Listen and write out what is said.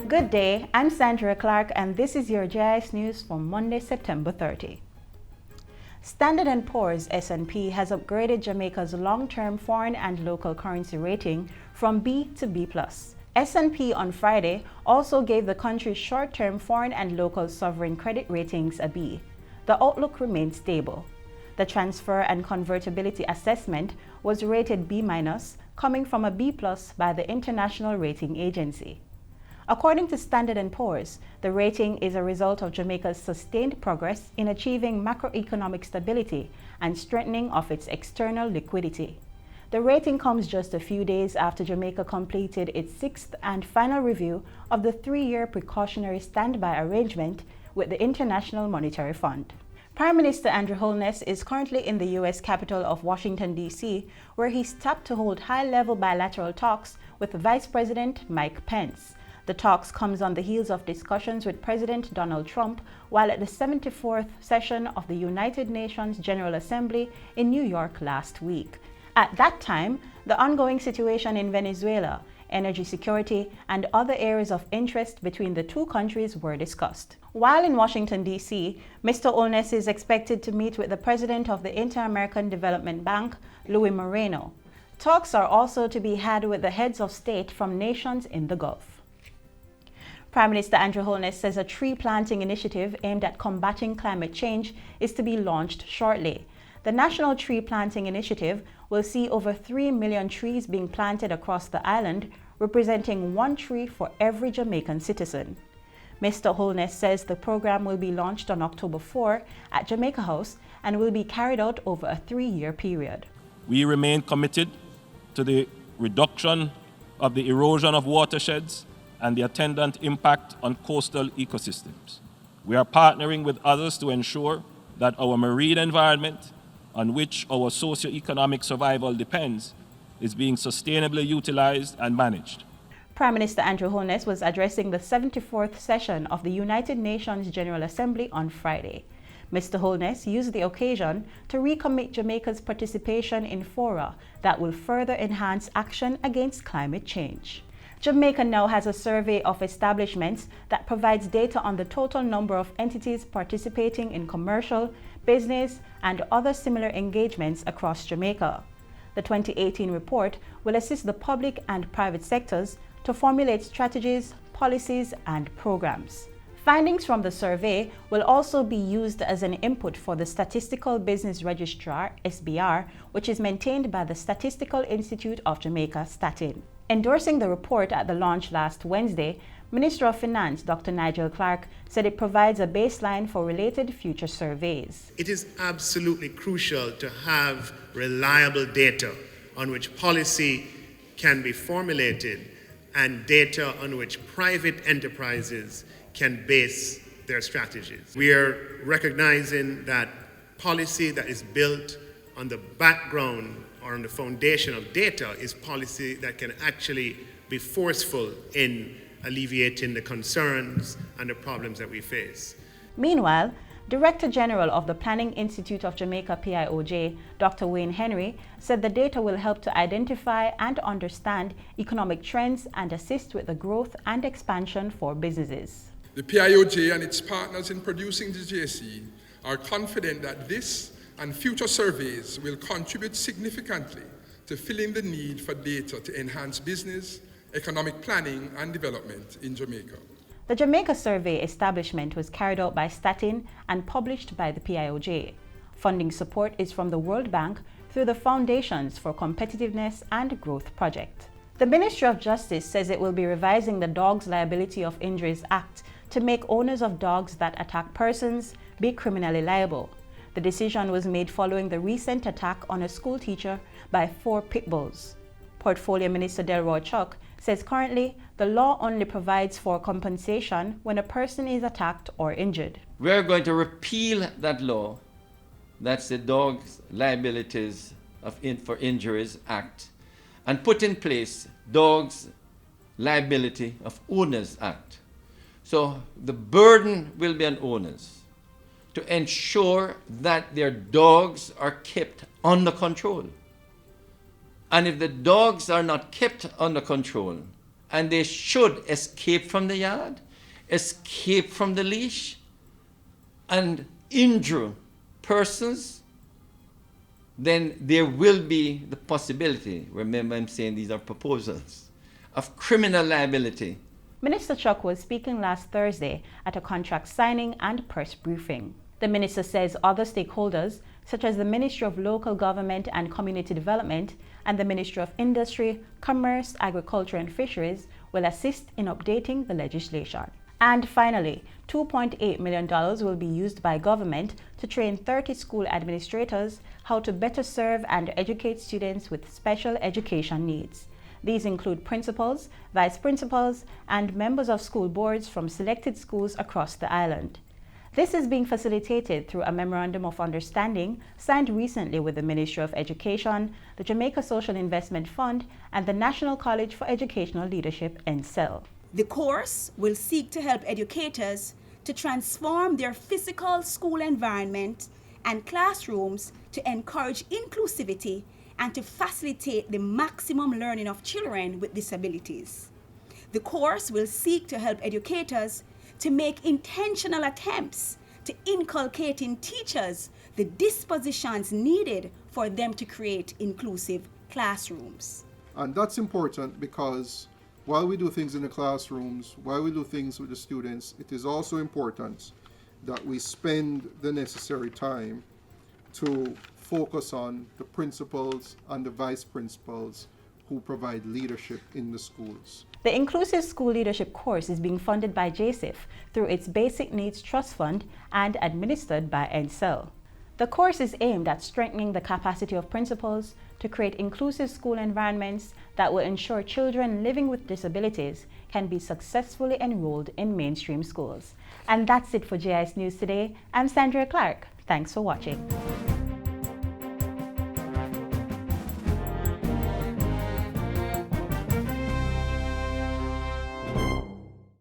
Good day, I'm Sandra Clark and this is your JIS news for Monday, September 30. Standard & Poor's S&P has upgraded Jamaica's long-term foreign and local currency rating from B to B+. S&P on Friday also gave the country's short-term foreign and local sovereign credit ratings a B. The outlook remains stable. The transfer and convertibility assessment was rated B-, coming from a B+ by the International Rating Agency. According to Standard & Poor's, the rating is a result of Jamaica's sustained progress in achieving macroeconomic stability and strengthening of its external liquidity. The rating comes just a few days after Jamaica completed its sixth and final review of the 3-year precautionary standby arrangement with the International Monetary Fund. Prime Minister Andrew Holness is currently in the U.S. capital of Washington, D.C., where he's tapped to hold high-level bilateral talks with Vice President Mike Pence. The talks comes on the heels of discussions with President Donald Trump while at the 74th session of the United Nations General Assembly in New York last week. At that time, the ongoing situation in Venezuela, energy security, and other areas of interest between the two countries were discussed. While in Washington, D.C., Mr. Holness is expected to meet with the president of the Inter-American Development Bank, Luis Moreno. Talks are also to be had with the heads of state from nations in the Gulf. Prime Minister Andrew Holness says a tree planting initiative aimed at combating climate change is to be launched shortly. The National Tree Planting Initiative will see over 3 million trees being planted across the island, representing 1 tree for every Jamaican citizen. Mr. Holness says the program will be launched on October 4 at Jamaica House and will be carried out over a 3-year period. We remain committed to the reduction of the erosion of watersheds and the attendant impact on coastal ecosystems. We are partnering with others to ensure that our marine environment, on which our socio-economic survival depends, is being sustainably utilized and managed. Prime Minister Andrew Holness was addressing the 74th session of the United Nations General Assembly on Friday. Mr. Holness used the occasion to recommit Jamaica's participation in fora that will further enhance action against climate change. Jamaica now has a survey of establishments that provides data on the total number of entities participating in commercial, business, and other similar engagements across Jamaica. The 2018 report will assist the public and private sectors to formulate strategies, policies, and programs. Findings from the survey will also be used as an input for the Statistical Business Registrar, SBR, which is maintained by the Statistical Institute of Jamaica, STATIN. Endorsing the report at the launch last Wednesday, Minister of Finance Dr. Nigel Clark said it provides a baseline for related future surveys. It is absolutely crucial to have reliable data on which policy can be formulated and data on which private enterprises can base their strategies. We are recognizing that policy that is built on the background or on the foundation of data is policy that can actually be forceful in alleviating the concerns and the problems that we face. Meanwhile, Director General of the Planning Institute of Jamaica PIOJ, Dr. Wayne Henry, said the data will help to identify and understand economic trends and assist with the growth and expansion for businesses. The PIOJ and its partners in producing the JSE are confident that this and future surveys will contribute significantly to filling the need for data to enhance business, economic planning and development in Jamaica. The Jamaica Survey establishment was carried out by STATIN and published by the PIOJ. Funding support is from the World Bank through the Foundations for Competitiveness and Growth project. The Ministry of Justice says it will be revising the Dogs Liability of Injuries Act to make owners of dogs that attack persons be criminally liable. The decision was made following the recent attack on a school teacher by 4 pit bulls. Portfolio Minister Delroy Chuck says currently the law only provides for compensation when a person is attacked or injured. We're going to repeal that law. That's the Dogs Liabilities for Injuries Act, and put in place Dogs Liability of Owners Act. So the burden will be on owners to ensure that their dogs are kept under control. And if the dogs are not kept under control and they should escape from the yard, escape from the leash, and injure persons, then there will be the possibility, remember I'm saying these are proposals, of criminal liability. Minister Chuck was speaking last Thursday at a contract signing and press briefing. The minister says other stakeholders, such as the Ministry of Local Government and Community Development and the Ministry of Industry, Commerce, Agriculture and Fisheries, will assist in updating the legislation. And finally, $2.8 million will be used by government to train 30 school administrators how to better serve and educate students with special education needs. These include principals, vice principals, and members of school boards from selected schools across the island. This is being facilitated through a Memorandum of Understanding signed recently with the Ministry of Education, the Jamaica Social Investment Fund, and the National College for Educational Leadership, NCEL. The course will seek to help educators to transform their physical school environment and classrooms to encourage inclusivity and to facilitate the maximum learning of children with disabilities. The course will seek to help educators to make intentional attempts to inculcate in teachers the dispositions needed for them to create inclusive classrooms. And that's important because while we do things in the classrooms, while we do things with the students, it is also important that we spend the necessary time to focus on the principals and the vice principals who provide leadership in the schools. The Inclusive School Leadership course is being funded by JIS through its Basic Needs Trust Fund and administered by NCEL. The course is aimed at strengthening the capacity of principals to create inclusive school environments that will ensure children living with disabilities can be successfully enrolled in mainstream schools. And that's it for JIS News today. I'm Sandra Clark. Thanks for watching.